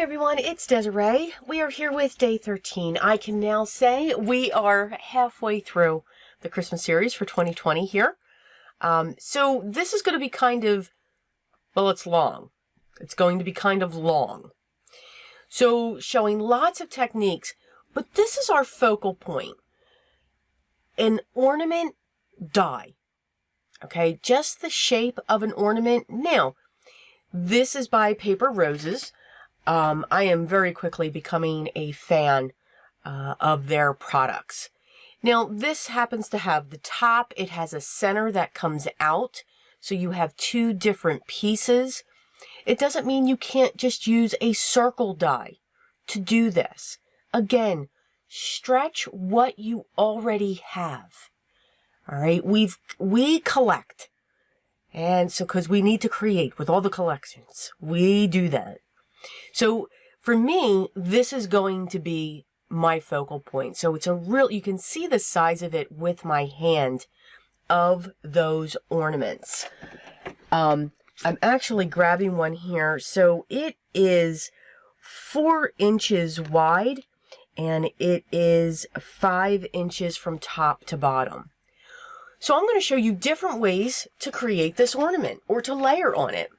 everyone, it's Desiree. We are here with day 13. I can now say we are halfway through the Christmas series for 2020 here. So this is going to be kind of, well, it's long. It's going to be kind of long. So showing lots of techniques, but this is our focal point. An ornament die. Okay, just the shape of an ornament. Now, this is by Paper Roses. I am very quickly becoming a fan of their products. Now, this happens to have the top. It has a center that comes out, so you have two different pieces. It doesn't mean you can't just use a circle die to do this. Again, stretch what you already have. All right, we collect. And so, because we need to create with all the collections, we do that. So for me, this is going to be my focal point. So it's a real, you can see the size of it with my hand of those ornaments. I'm actually grabbing one here. So it is 4 inches wide and it is 5 inches from top to bottom. So I'm going to show you different ways to create this ornament or to layer on it.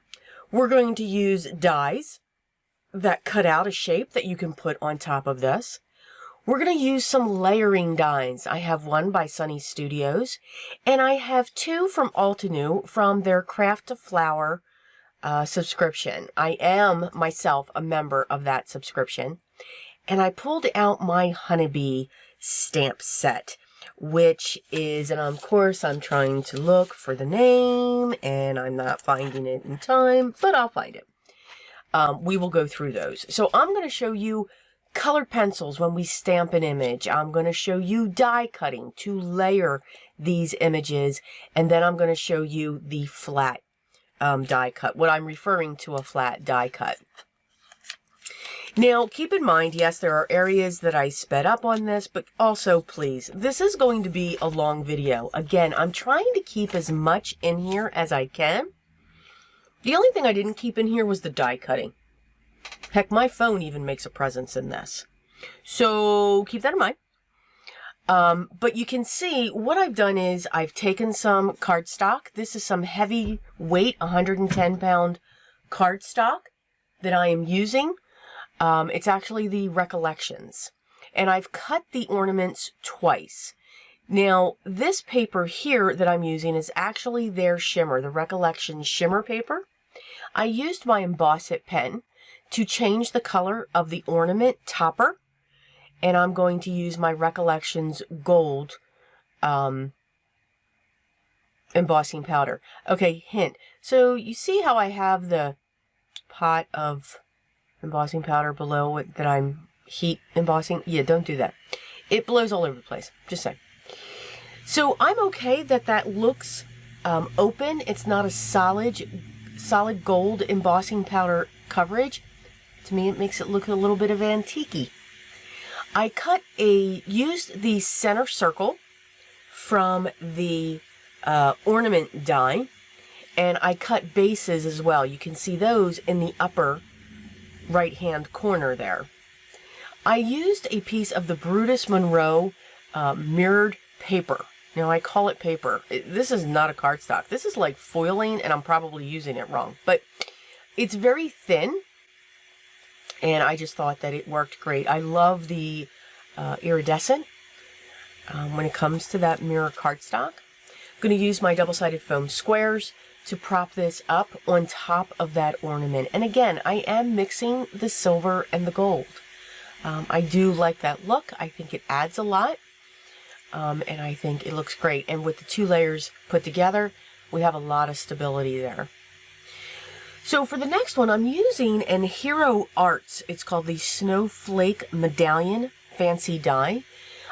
We're going to use dies that cut out a shape that you can put on top of this. We're going to use some layering dies. I have one by Sunny Studios, and I have 2 from Altenew from their Craft to Flower subscription. I am myself a member of that subscription, and I pulled out my Honeybee stamp set, which is, and of course I'm trying to look for the name, and I'm not finding it in time, but I'll find it. We will go through those. So I'm going to show you colored pencils when we stamp an image. I'm going to show you die cutting to layer these images. And then I'm going to show you the flat die cut, what I'm referring to a flat die cut. Now, keep in mind, yes, there are areas that I sped up on this, but also, please, this is going to be a long video. Again, I'm trying to keep as much in here as I can. The only thing I didn't keep in here was the die cutting. Heck, my phone even makes a presence in this. So keep that in mind. But you can see what I've done is I've taken some cardstock. This is some heavy weight, 110-pound cardstock that I am using. It's actually the Recollections. And I've cut the ornaments twice. Now, this paper here that I'm using is actually their shimmer, the Recollections shimmer paper. I used my Emboss It pen to change the color of the ornament topper, and I'm going to use my Recollections gold embossing powder. Okay, hint. So you see how I have the pot of embossing powder below it that I'm heat embossing? Yeah, don't do that. It blows all over the place. Just saying. So I'm okay that that looks open. It's not a solid gold embossing powder coverage. To me, it makes it look a little bit of antique-y. I used the center circle from the ornament die, and I cut bases as well. You can see those in the upper right-hand corner there. I used a piece of the Brutus Monroe mirrored paper. Now, I call it paper. This is not a cardstock. This is like foiling, and I'm probably using it wrong. But it's very thin, and I just thought that it worked great. I love the iridescent when it comes to that mirror cardstock. I'm going to use my double-sided foam squares to prop this up on top of that ornament. And again, I am mixing the silver and the gold. I do like that look. I think it adds a lot. And I think it looks great. And with the 2 layers put together, we have a lot of stability there. So for the next one, I'm using an Hero Arts. It's called the Snowflake Medallion Fancy Die.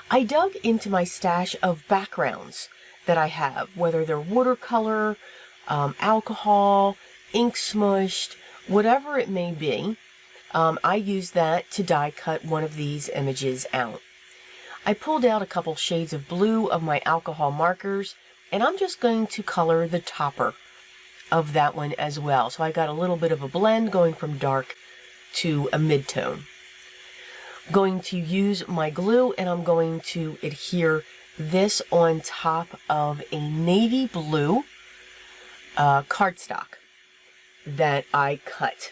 I dug into my stash of backgrounds that I have, whether they're watercolor, alcohol, ink smushed, whatever it may be. I use that to die cut one of these images out. I pulled out a couple shades of blue of my alcohol markers, and I'm just going to color the topper of that one as well. So I got a little bit of a blend going from dark to a mid-tone. I'm going to use my glue, and I'm going to adhere this on top of a navy blue cardstock that I cut.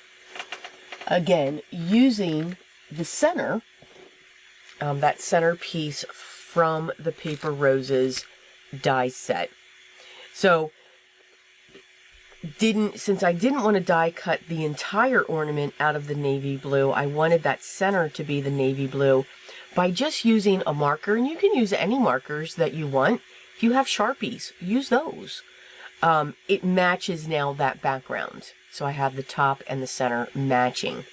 Again, using the center, that center piece from the Paper Roses die set. So, since I didn't want to die cut the entire ornament out of the navy blue, I wanted that center to be the navy blue by just using a marker, and you can use any markers that you want. If you have Sharpies, use those. It matches now that background. So I have the top and the center matching.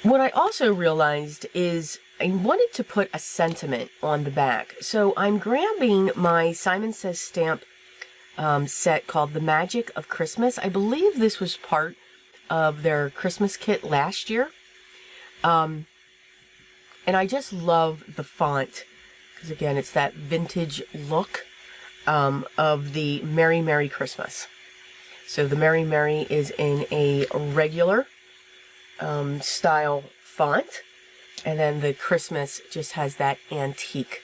What I also realized is I wanted to put a sentiment on the back. So I'm grabbing my Simon Says stamp set called The Magic of Christmas. I believe this was part of their Christmas kit last year. And I just love the font, because again, it's that vintage look of the Merry Merry Christmas. So the Merry Merry is in a regular style font, and then the Christmas just has that antique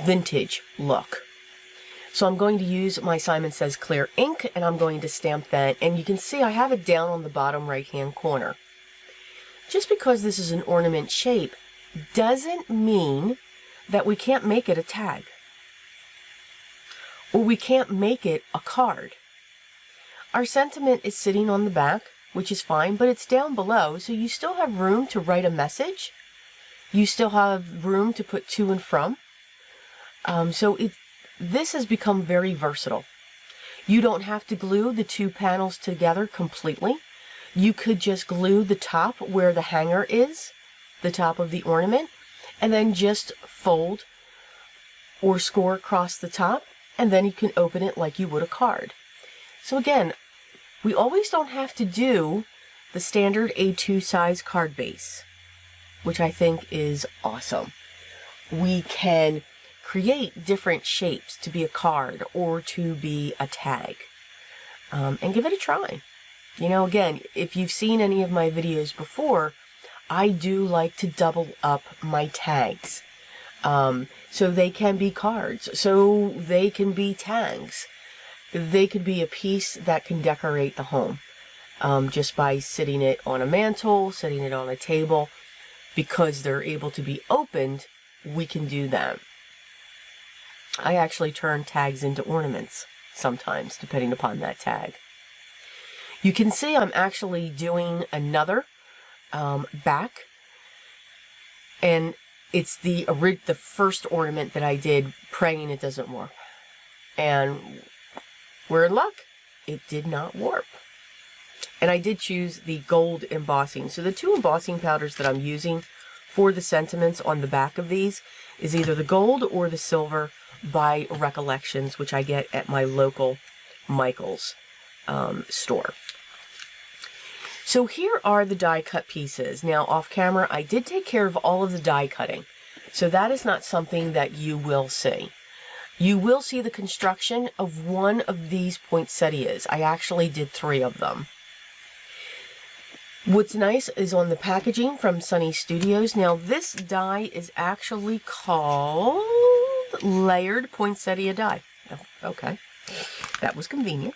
vintage look. So I'm going to use my Simon Says clear ink, and I'm going to stamp that, and you can see I have it down on the bottom right hand corner. Just because this is an ornament shape doesn't mean that we can't make it a tag, or we can't make it a card. Our sentiment is sitting on the back, which is fine, but it's down below, so you still have room to write a message. You still have room to put to and from. This has become very versatile. You don't have to glue the two panels together completely. You could just glue the top where the hanger is, the top of the ornament, and then just fold or score across the top, and then you can open it like you would a card. So again, we always don't have to do the standard A2 size card base, which I think is awesome. We can create different shapes to be a card or to be a tag, and give it a try. You know, again, if you've seen any of my videos before, I do like to double up my tags. So they can be cards, so they can be tags. They could be a piece that can decorate the home, just by sitting it on a mantle, sitting it on a table. Because they're able to be opened, we can do that. I actually turn tags into ornaments sometimes, depending upon that tag. You can see I'm actually doing another back, and it's the first ornament that I did, praying it doesn't warp. And we're in luck. It did not warp. And I did choose the gold embossing. So the two embossing powders that I'm using for the sentiments on the back of these is either the gold or the silver by Recollections, which I get at my local Michael's store. So here are the die cut pieces. Now off camera, I did take care of all of the die cutting. So that is not something that you will see. You will see the construction of one of these poinsettias. I actually did 3 of them. What's nice is on the packaging from Sunny Studios. Now this die is actually called Layered Poinsettia Die. Oh, okay, that was convenient.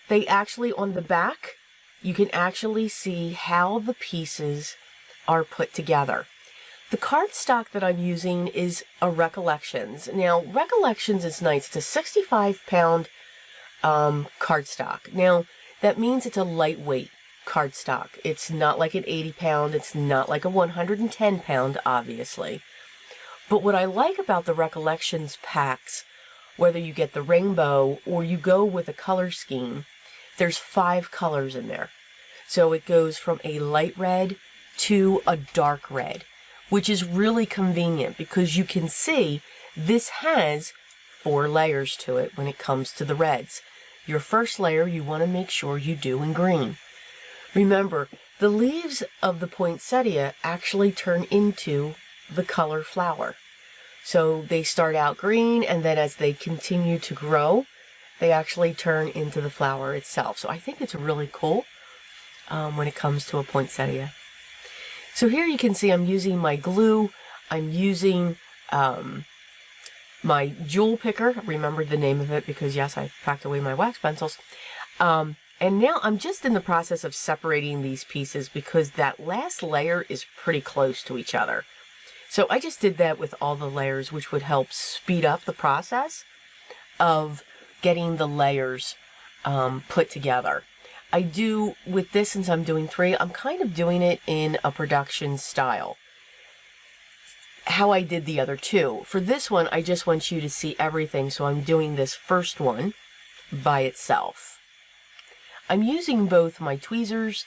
They actually, on the back, you can actually see how the pieces are put together. The cardstock that I'm using is a Recollections. Now, Recollections is nice. It's a 65-pound cardstock. Now, that means it's a lightweight cardstock. It's not like an 80-pound. It's not like a 110-pound, obviously. But what I like about the Recollections packs, whether you get the rainbow or you go with a color scheme, there's 5 colors in there. So it goes from a light red to a dark red, which is really convenient because you can see this has 4 layers to it when it comes to the reds. Your first layer you want to make sure you do in green. Remember, the leaves of the poinsettia actually turn into the color flower. So they start out green, and then as they continue to grow, they actually turn into the flower itself. So I think it's really cool when it comes to a poinsettia. So here you can see I'm using my glue. I'm using my jewel picker. I remembered the name of it because, yes, I packed away my wax pencils. And now I'm just in the process of separating these pieces because that last layer is pretty close to each other. So I just did that with all the layers, which would help speed up the process of getting the layers put together. I do, with this, since I'm doing 3, I'm kind of doing it in a production style. How I did the other 2. For this one, I just want you to see everything, so I'm doing this first one by itself. I'm using both my tweezers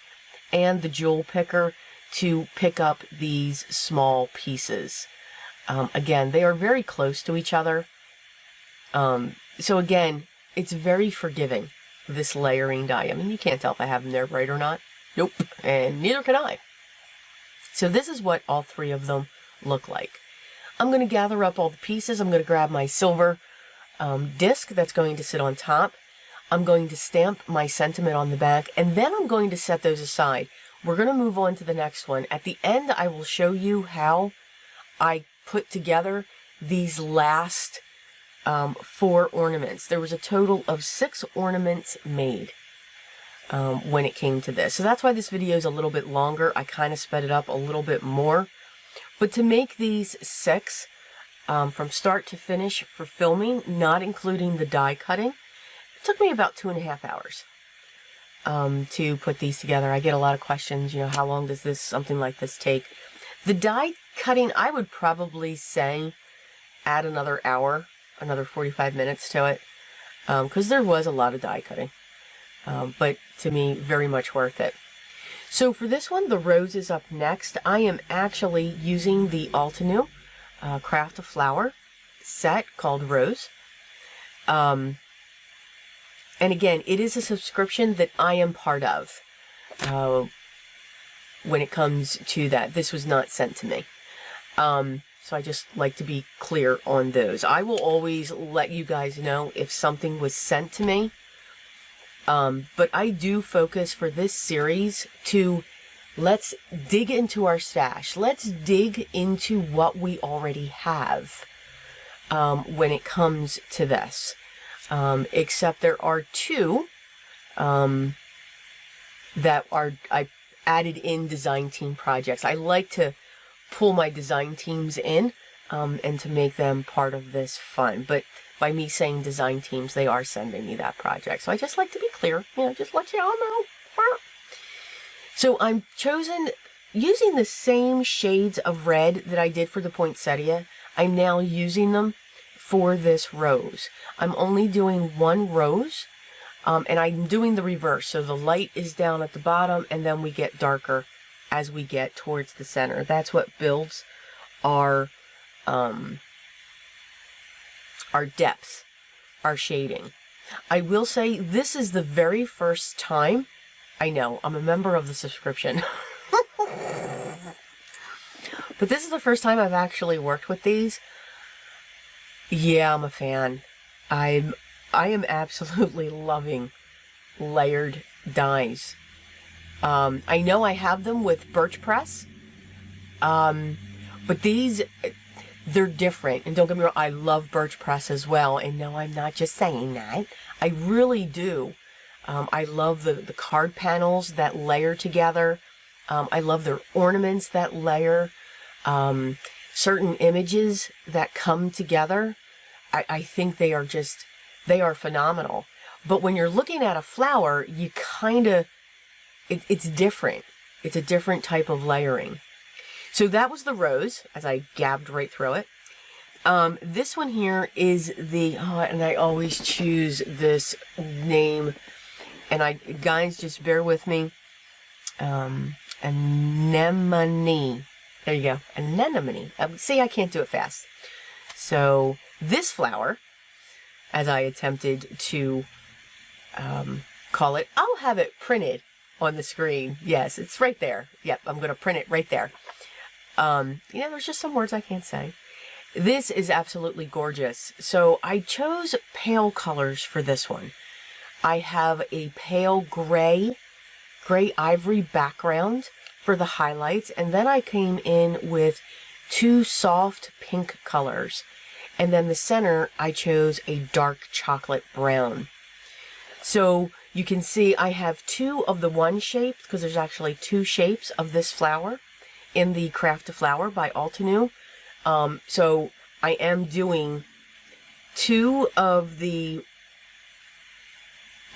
and the jewel picker to pick up these small pieces. Again, they are very close to each other. So again, it's very forgiving, this layering die. I mean, you can't tell if I have them there right or not. Nope, and neither can I. So this is what all 3 of them look like. I'm going to gather up all the pieces. I'm going to grab my silver disc that's going to sit on top. I'm going to stamp my sentiment on the back, and then I'm going to set those aside. We're going to move on to the next one. At the end, I will show you how I put together these last 4 ornaments. There was a total of 6 ornaments made when it came to this. So that's why this video is a little bit longer. I kind of sped it up a little bit more. But to make these 6 from start to finish for filming, not including the die cutting, it took me about 2.5 hours to put these together. I get a lot of questions, you know, how long does something like this take? The die cutting, I would probably say add another hour, another 45 minutes to it, because there was a lot of die cutting. But to me, very much worth it. So for this one, the rose is up next. I am actually using the Altenew Craft a Flower set called Rose. And again, it is a subscription that I am part of when it comes to that. This was not sent to me. So I just like to be clear on those. I will always let you guys know if something was sent to me. But I do focus for this series to let's dig into our stash. Let's dig into what we already have when it comes to this. Except there are 2 that I added in design team projects. I like to pull my design teams in and to make them part of this fun. But by me saying design teams, they are sending me that project. So I just like to be clear, you know, just let you all know. So I'm using the same shades of red that I did for the poinsettia. I'm now using them for this rose. I'm only doing 1 rose, and I'm doing the reverse. So the light is down at the bottom, and then we get darker as we get towards the center. That's what builds our depth, our shading. I will say this is the very first time, I know, I'm a member of the subscription, but this is the first time I've actually worked with these. Yeah, I'm a fan. I am absolutely loving layered dies. I know I have them with birch press, but these, they're different. And don't get me wrong, I love birch press as well. And no, I'm not just saying that. I really do. I love the card panels that layer together. I love their ornaments that layer. Certain images that come together. I think they are phenomenal. But when you're looking at a flower, you kind of, it's different. It's a different type of layering. So that was the rose, as I gabbed right through it. This one here is and I always choose this name, and guys, just bear with me. Anemone. There you go, Anemone. See, I can't do it fast. So this flower, as I attempted to call it, I'll have it printed on the screen. Yes, it's right there. Yep, I'm going to print it right there. You know, there's just some words I can't say. This is absolutely gorgeous. So I chose pale colors for this one. I have a pale gray ivory background for the highlights, and then I came in with 2 soft pink colors, and then the center I chose a dark chocolate brown. So you can see I have 2 of the one shape, because there's actually 2 shapes of this flower in the Craft a Flower by Altenew. So I am doing 2 of the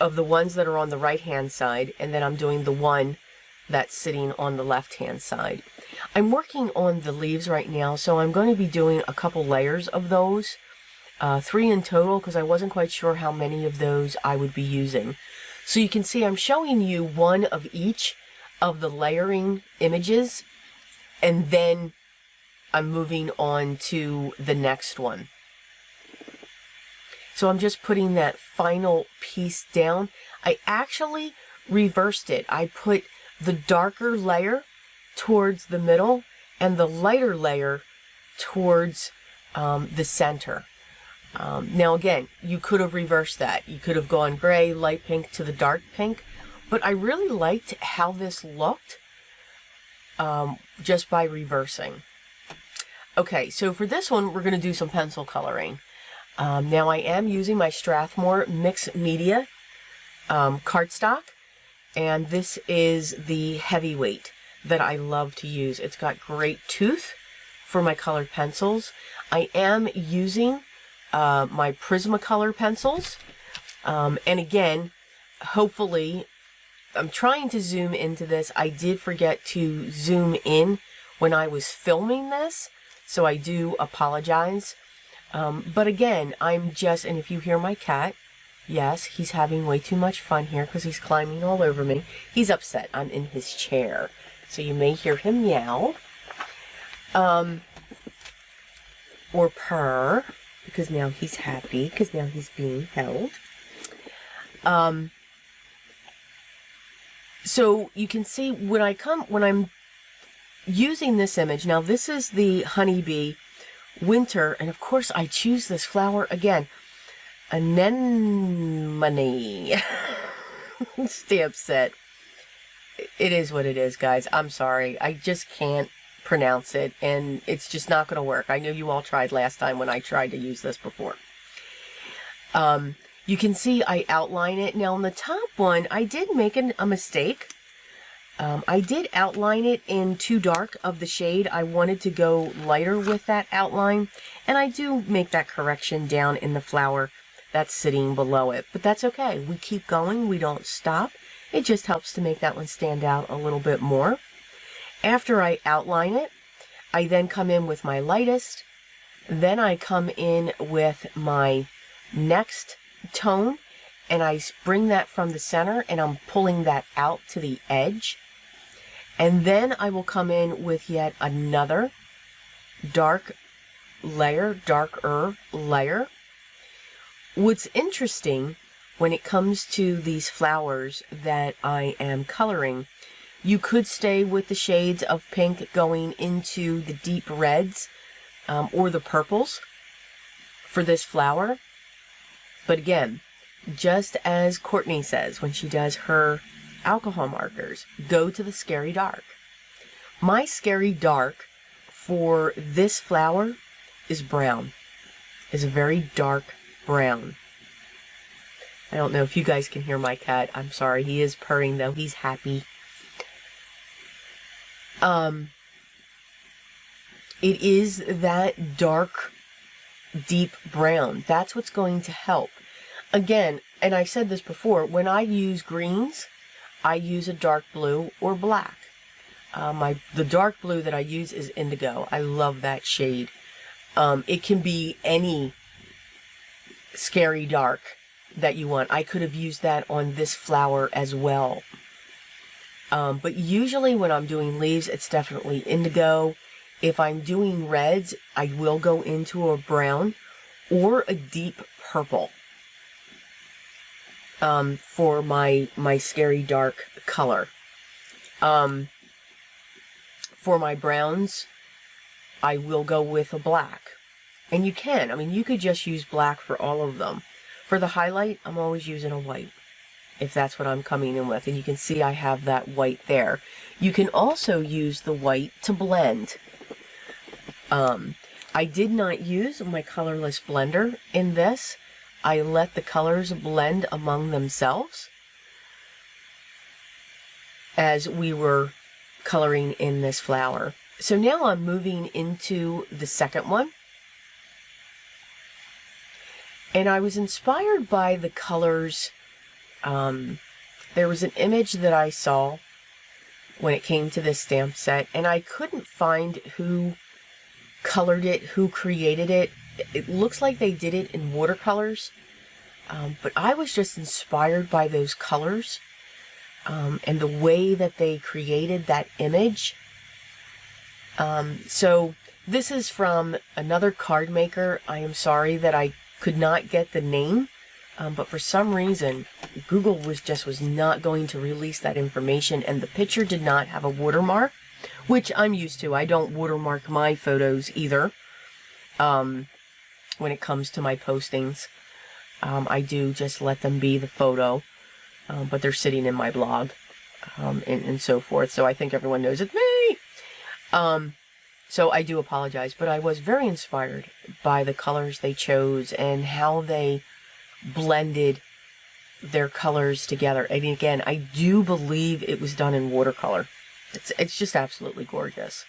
ones that are on the right hand side, and then I'm doing the one that's sitting on the left hand side. I'm working on the leaves right now, so I'm going to be doing a couple layers of those, 3 in total, because I wasn't quite sure how many of those I would be using. So you can see I'm showing you one of each of the layering images, and then I'm moving on to the next one. So I'm just putting that final piece down. I actually reversed it. I put the darker layer towards the middle and the lighter layer towards the center. Now again, you could have reversed that. You could have gone gray, light pink to the dark pink, but I really liked how this looked just by reversing. Okay, so for this one, we're going to do some pencil coloring. Now I am using my Strathmore Mixed Media cardstock, and this is the heavyweight that I love to use. It's got great tooth for my colored pencils. I am using my Prismacolor pencils, and again, hopefully, I'm trying to zoom into this. I did forget to zoom in when I was filming this, so I do apologize. But again, I'm just, and if you hear my cat, yes, he's having way too much fun here because he's climbing all over me. He's upset. I'm in his chair. So you may hear him meow. Or purr, because now he's happy, because now he's being held. So you can see when I'm using this image, now this is the honeybee winter, and of course I choose this flower again, Anemone. Stamp set. It is what it is, guys. I'm sorry. I just can't pronounce it, and it's just not going to work. I know you all tried last time when I tried to use this before. You can see I outline it. Now on the top one, I did make a mistake. I did outline it in too dark of the shade. I wanted to go lighter with that outline, and I do make that correction down in the flower that's sitting below it. But that's okay. We keep going. We don't stop. It just helps to make that one stand out a little bit more. After I outline it, I then come in with my lightest. Then I come in with my next tone, and I bring that from the center, and I'm pulling that out to the edge. And then I will come in with yet another darker layer. What's interesting when it comes to these flowers that I am coloring, you could stay with the shades of pink going into the deep reds or the purples for this flower. But again, just as Courtney says when she does her alcohol markers, go to the scary dark. My scary dark for this flower is brown. Is a very dark brown. I don't know if you guys can hear my cat. I'm sorry. He is purring though. He's happy. It is that dark, deep brown. That's what's going to help. Again, and I've said this before, when I use greens, I use a dark blue or black. The dark blue that I use is indigo. I love that shade. It can be any scary dark that you want. I could have used that on this flower as well. But usually when I'm doing leaves, it's definitely indigo. If I'm doing reds, I will go into a brown or a deep purple for my scary dark color. For my browns, I will go with a black. And you can. I mean, you could just use black for all of them. For the highlight, I'm always using a white, if that's what I'm coming in with. And you can see I have that white there. You can also use the white to blend. I did not use my colorless blender in this. I let the colors blend among themselves as we were coloring in this flower. So now I'm moving into the second one. And I was inspired by the colors. There was an image that I saw when it came to this stamp set, and I couldn't find who colored it, who created it. It looks like they did it in watercolors, but I was just inspired by those colors and the way that they created that image. So this is from another card maker. I am sorry that I could not get the name, but for some reason Google was not going to release that information, and the picture did not have a watermark, which I'm used to. I don't watermark my photos either. When it comes to my postings, I do just let them be the photo, but they're sitting in my blog, and so forth. So I think everyone knows it's me. So I do apologize, but I was very inspired by the colors they chose and how they blended their colors together. And again, I do believe it was done in watercolor. It's just absolutely gorgeous.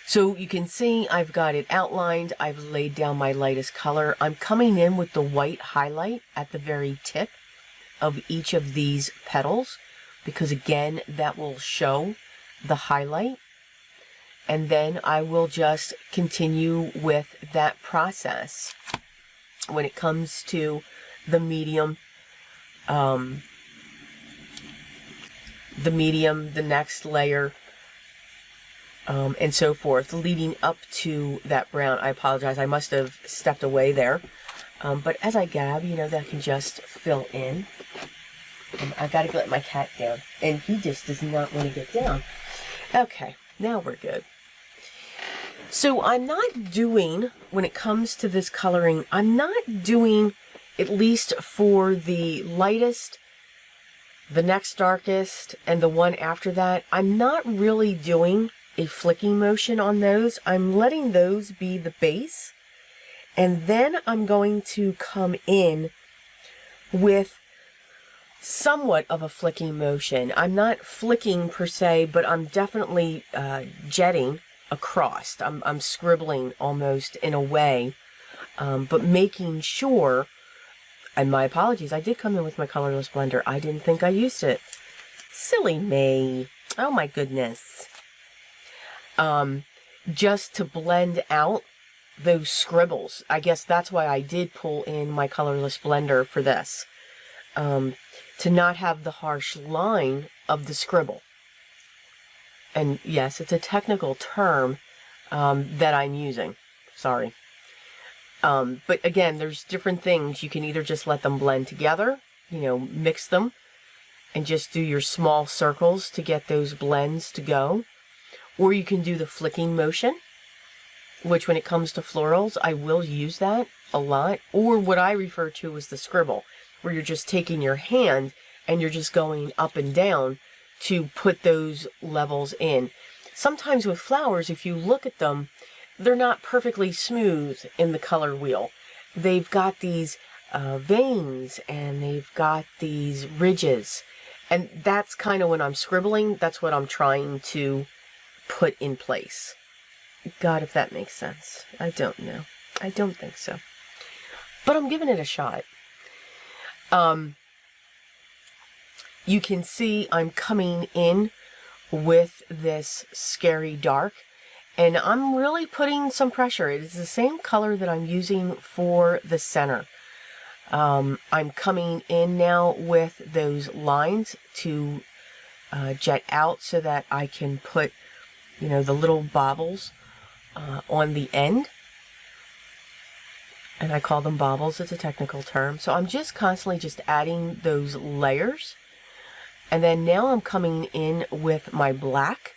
So you can see I've got it outlined. I've laid down my lightest color. I'm coming in with the white highlight at the very tip of each of these petals, because again, that will show the highlight. And then I will just continue with that process when it comes to the medium, the next layer, and so forth, leading up to that brown. I apologize, I must have stepped away there. But as I gab, you know, that can just fill in. I gotta let my cat down, and he just does not want to get down. Okay, now we're good. So I'm not doing, when it comes to this coloring, I'm not doing, at least for the lightest, the next darkest, and the one after that, I'm not really doing a flicking motion on those. I'm letting those be the base, and then I'm going to come in with somewhat of a flicking motion. I'm not flicking per se, but I'm definitely jetting across. I'm scribbling almost in a way, but making sure, and my apologies, I did come in with my colorless blender. I didn't think I used it. Silly me. Oh my goodness. Just to blend out those scribbles. I guess that's why I did pull in my colorless blender for this. To not have the harsh line of the scribble. And yes, it's a technical term that I'm using. Sorry. But again, there's different things. You can either just let them blend together, you know, mix them, and just do your small circles to get those blends to go. Or you can do the flicking motion, which when it comes to florals, I will use that a lot. Or what I refer to as the scribble, where you're just taking your hand and you're just going up and down to put those levels in. Sometimes with flowers, if you look at them, they're not perfectly smooth in the color wheel. They've got these veins and they've got these ridges. And that's kind of when I'm scribbling, that's what I'm trying to put in place. God, if that makes sense. I don't know. I don't think so. But I'm giving it a shot. You can see I'm coming in with this scary dark, and I'm really putting some pressure. It is the same color that I'm using for the center. I'm coming in now with those lines to jet out so that I can put, you know, the little baubles on the end. And I call them baubles, it's a technical term. So I'm just constantly just adding those layers. And then now I'm coming in with my black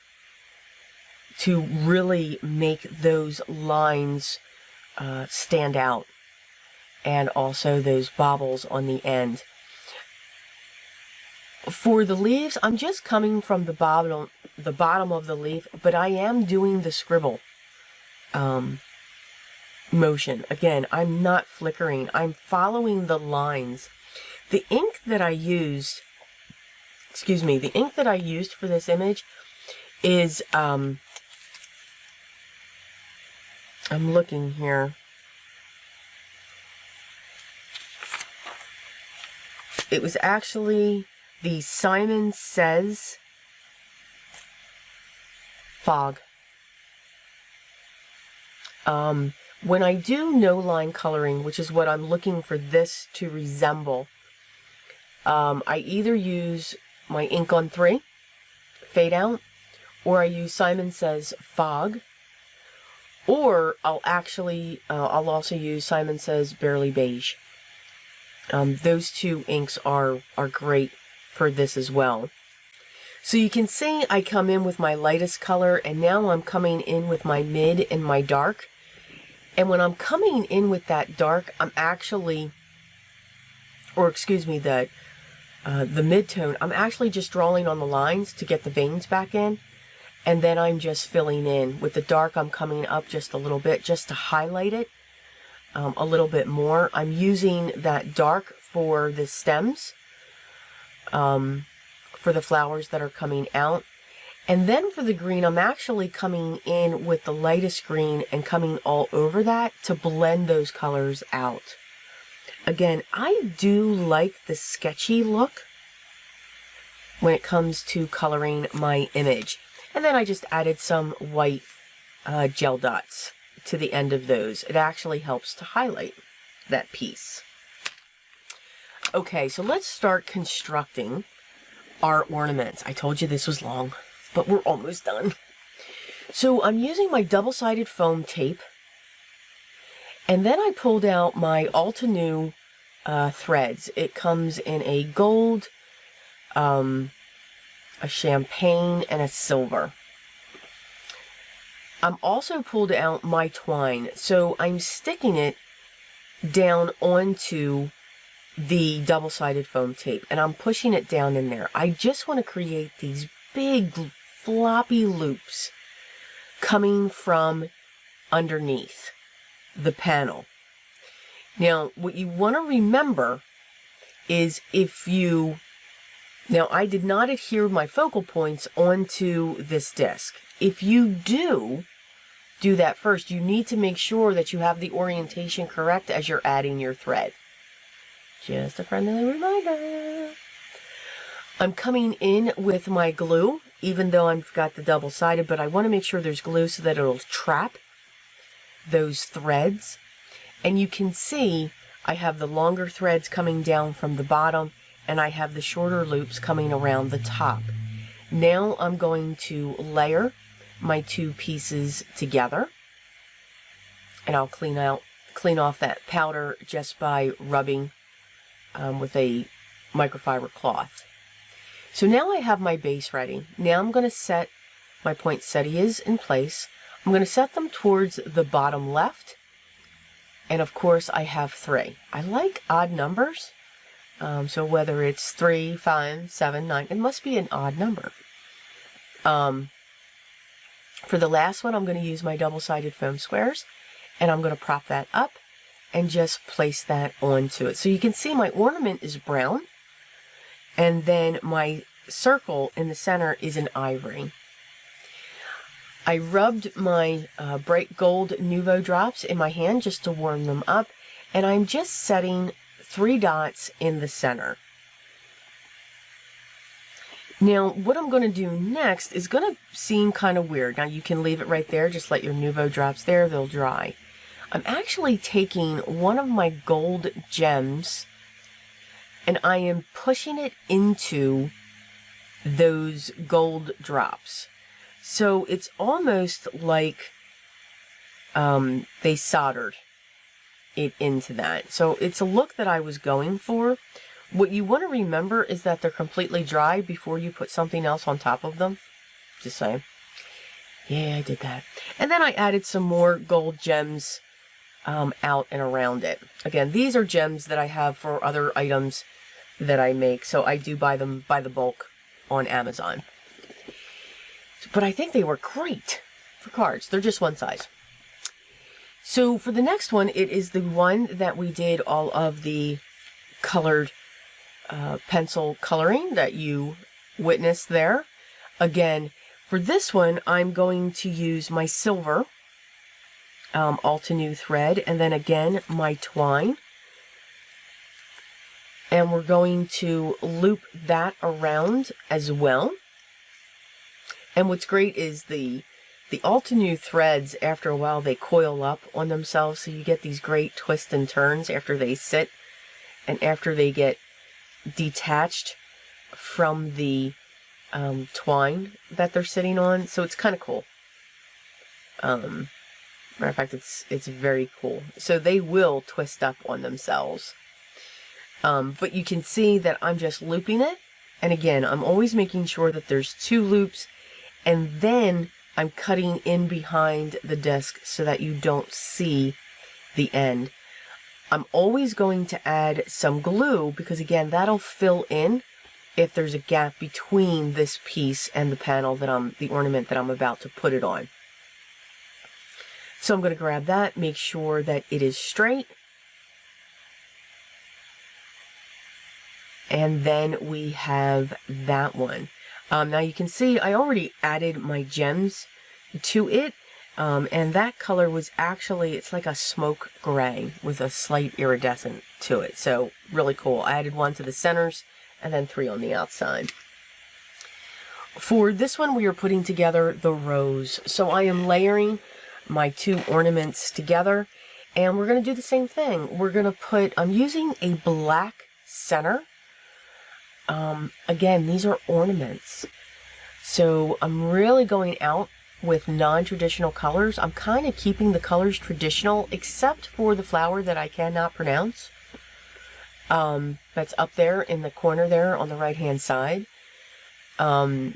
to really make those lines stand out, and also those bobbles on the end. For the leaves, I'm just coming from the bottom of the leaf, but I am doing the scribble motion. Again, I'm not flickering. I'm following the lines. The ink that I used, the ink that I used for this image is, I'm looking here. It was actually the Simon Says Fog. When I do no line coloring, which is what I'm looking for this to resemble, I either use my ink on 3, fade out, or I use Simon Says Fog, or I'll also use Simon Says Barely Beige. Those two inks are great for this as well. So you can see I come in with my lightest color, and now I'm coming in with my mid and my dark. And when I'm coming in with that dark, I'm actually, the mid-tone, I'm actually just drawing on the lines to get the veins back in. And then I'm just filling in. With the dark, I'm coming up just a little bit just to highlight it a little bit more. I'm using that dark for the stems, for the flowers that are coming out. And then for the green, I'm actually coming in with the lightest green and coming all over that to blend those colors out. Again, I do like the sketchy look when it comes to coloring my image. And then I just added some white gel dots to the end of those. It actually helps to highlight that piece. Okay, so let's start constructing our ornaments. I told you this was long, but we're almost done. So I'm using my double-sided foam tape, and then I pulled out my Altenew threads. It comes in a gold, a champagne, and a silver. I'm also pulled out my twine, so I'm sticking it down onto the double-sided foam tape, and I'm pushing it down in there. I just want to create these big floppy loops coming from underneath the panel. Now, what you want to remember is now I did not adhere my focal points onto this disc. If you do that first, you need to make sure that you have the orientation correct as you're adding your thread. Just a friendly reminder. I'm coming in with my glue, even though I've got the double-sided, but I want to make sure there's glue so that it'll trap those threads. And you can see I have the longer threads coming down from the bottom, and I have the shorter loops coming around the top. Now I'm going to layer my two pieces together, and I'll clean off that powder just by rubbing with a microfiber cloth. So now I have my base ready. Now I'm going to set my poinsettias in place. I'm going to set them towards the bottom left, and of course I have 3. I like odd numbers, so whether it's 3, 5, 7, 9, it must be an odd number. For the last one, I'm going to use my double-sided foam squares, and I'm going to prop that up and just place that onto it. So you can see my ornament is brown, and then my circle in the center is an ivory. I rubbed my bright gold Nuvo drops in my hand just to warm them up, and I'm just setting 3 dots in the center. Now, what I'm going to do next is going to seem kind of weird. Now, you can leave it right there. Just let your Nuvo drops there. They'll dry. I'm actually taking one of my gold gems, and I am pushing it into those gold drops. So it's almost like they soldered it into that. So it's a look that I was going for. What you want to remember is that they're completely dry before you put something else on top of them. Just saying. Yeah, I did that. And then I added some more gold gems out and around it. Again, these are gems that I have for other items that I make, so I do buy them by the bulk on Amazon. But I think they were great for cards. They're just one size. So for the next one, it is the one that we did all of the colored pencil coloring that you witnessed there. Again, for this one, I'm going to use my silver Altenew thread, and then again my twine, and we're going to loop that around as well. And what's great is the Altenew threads, after a while, they coil up on themselves, so you get these great twists and turns after they sit and after they get detached from the twine that they're sitting on. So it's kind of cool. Matter of fact, it's very cool. So they will twist up on themselves. But you can see that I'm just looping it. And again, I'm always making sure that there's 2 loops, and then I'm cutting in behind the disc so that you don't see the end. I'm always going to add some glue because, again, that'll fill in if there's a gap between this piece and the panel that the ornament that I'm about to put it on. So I'm going to grab that, make sure that it is straight. And then we have that one. Now you can see I already added my gems to it. And that color was actually, it's like a smoke gray with a slight iridescent to it. So really cool. I added 1 to the centers and then 3 on the outside. For this one, we are putting together the rose. So I am layering my 2 ornaments together, and we're going to do the same thing. We're going to put, I'm using a black center. Again, these are ornaments. So I'm really going out with non-traditional colors. I'm kind of keeping the colors traditional, except for the flower that I cannot pronounce. That's up there in the corner there on the right-hand side. They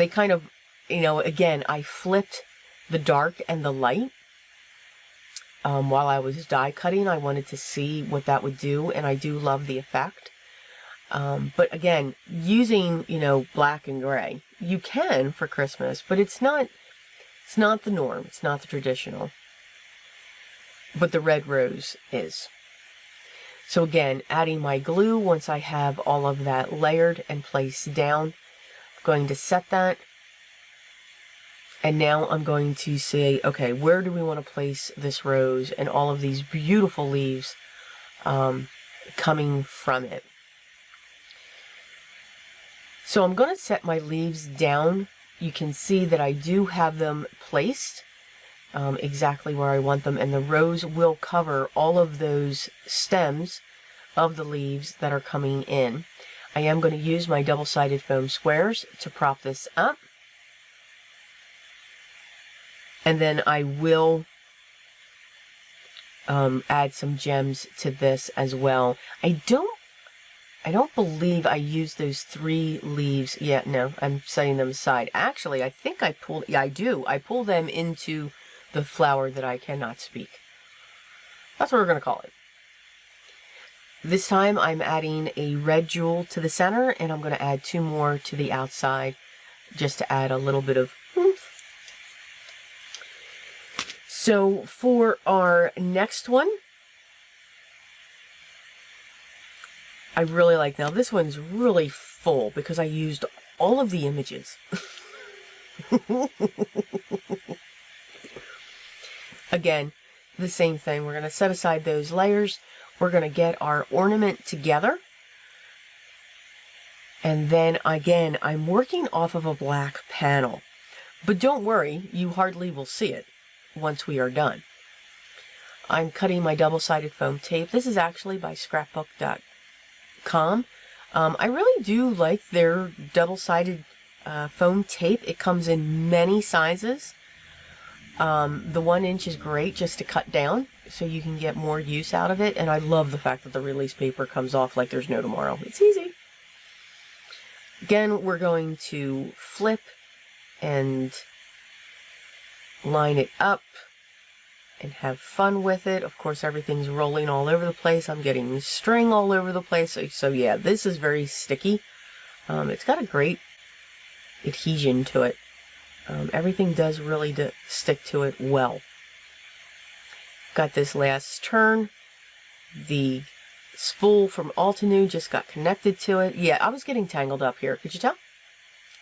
kind of, again, I flipped the dark and the light. While I was die cutting, I wanted to see what that would do, and I do love the effect. But again, using, black and gray, you can for Christmas, but it's not the norm. It's not the traditional. But the red rose is. So again, adding my glue once I have all of that layered and placed down. I'm going to set that. And now I'm going to say, okay, where do we want to place this rose and all of these beautiful leaves coming from it? So I'm going to set my leaves down. You can see that I do have them placed exactly where I want them, and the rose will cover all of those stems of the leaves that are coming in. I am going to use my double-sided foam squares to prop this up. And then I will add some gems to this as well. I don't believe I used those 3 leaves yet. No, I'm setting them aside. Actually, I think I pulled, yeah, I do. I pull them into the flower that I cannot speak. That's what we're going to call it. This time I'm adding a red jewel to the center, and I'm going to add 2 more to the outside just to add a little bit of oomph. So for our next one, I really like, now this one's really full because I used all of the images. Again, the same thing. We're going to set aside those layers. We're going to get our ornament together. And then again, I'm working off of a black panel. But don't worry, you hardly will see it once we are done. I'm cutting my double-sided foam tape. This is actually by scrapbook.com. I really do like their double-sided foam tape. It comes in many sizes. The 1 inch is great just to cut down so you can get more use out of it. And I love the fact that the release paper comes off like there's no tomorrow. It's easy. Again, we're going to flip and line it up and have fun with it. Of course, everything's rolling all over the place. I'm getting string all over the place. So yeah, this is very sticky. It's got a great adhesion to it. Everything does really stick to it well. Got this last turn. The spool from Anemone just got connected to it. Yeah, I was getting tangled up here. Could you tell?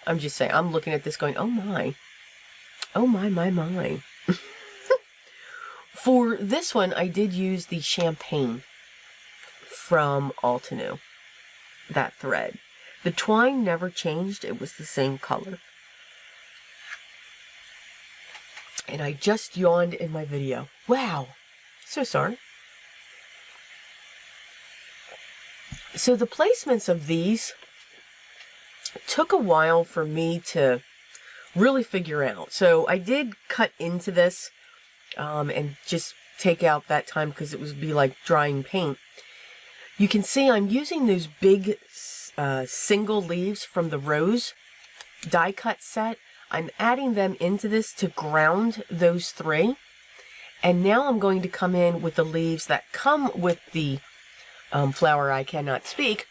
I'm just saying, I'm looking at this going, oh my. Oh my, my, my. For this one, I did use the champagne from Anemone. That thread. The twine never changed. It was the same color. And I just yawned in my video. Wow. So sorry. So the placements of these took a while for me to really figure out. So I did cut into this and just take out that time because it would be like drying paint. You can see I'm using those big single leaves from the Rose die cut set. I'm adding them into this to ground those three. And now I'm going to come in with the leaves that come with the flower I cannot speak.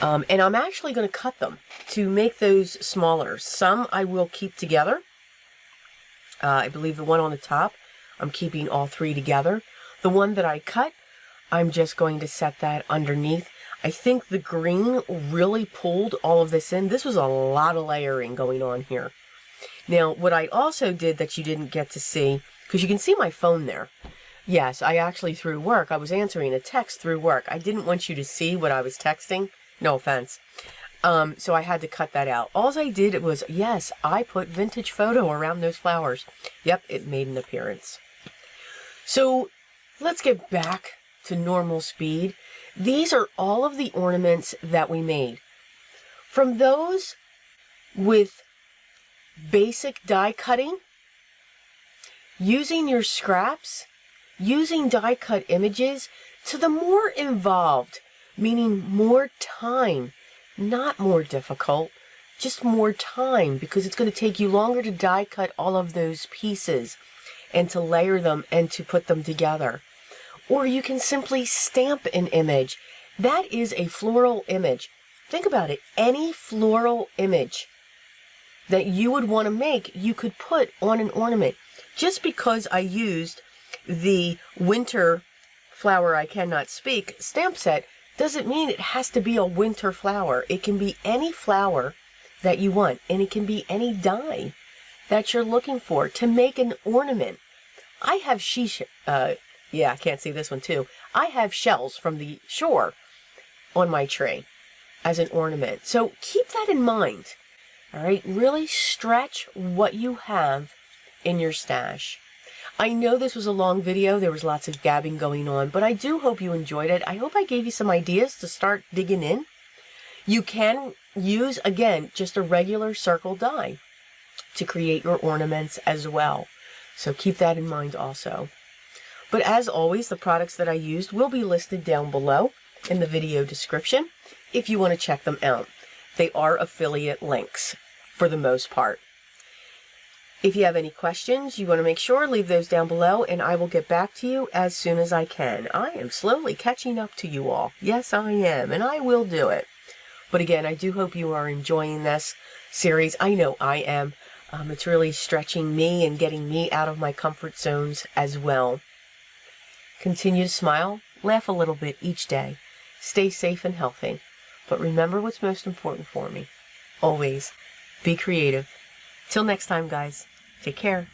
And I'm actually going to cut them to make those smaller. Some I will keep together. I believe the one on the top, I'm keeping all three together. The one that I cut, I'm just going to set that underneath. I think the green really pulled all of this in. This was a lot of layering going on here. Now, what I also did that you didn't get to see, because you can see my phone there. Yes, I actually, through work, I was answering a text through work. I didn't want you to see what I was texting. No offense. So I had to cut that out. All I did was, yes, I put vintage photo around those flowers. Yep, it made an appearance. So let's get back to normal speed. These are all of the ornaments that we made. From those with basic die cutting, using your scraps, using die cut images, to the more involved, meaning more time, not more difficult, just more time, because it's going to take you longer to die cut all of those pieces and to layer them and to put them together. Or you can simply stamp an image. That is a floral image. Think about it. Any floral image that you would want to make, you could put on an ornament. Just because I used the winter flower I cannot speak stamp set doesn't mean it has to be a winter flower. It can be any flower that you want, and it can be any die that you're looking for to make an ornament. I have yeah, I can't see this one too. I have shells from the shore on my tree as an ornament. So keep that in mind. All right, really stretch what you have in your stash. I know this was a long video. There was lots of gabbing going on, but I do hope you enjoyed it. I hope I gave you some ideas to start digging in. You can use, again, just a regular circle die to create your ornaments as well. So keep that in mind also. But as always, the products that I used will be listed down below in the video description if you want to check them out. They are affiliate links for the most part. If you have any questions, you want to make sure, leave those down below, and I will get back to you as soon as I can. I am slowly catching up to you all. Yes, I am, and I will do it. But again, I do hope you are enjoying this series. I know I am. It's really stretching me and getting me out of my comfort zones as well. Continue to smile, laugh a little bit each day. Stay safe and healthy. But remember what's most important for me. Always be creative. Till next time, guys. Take care.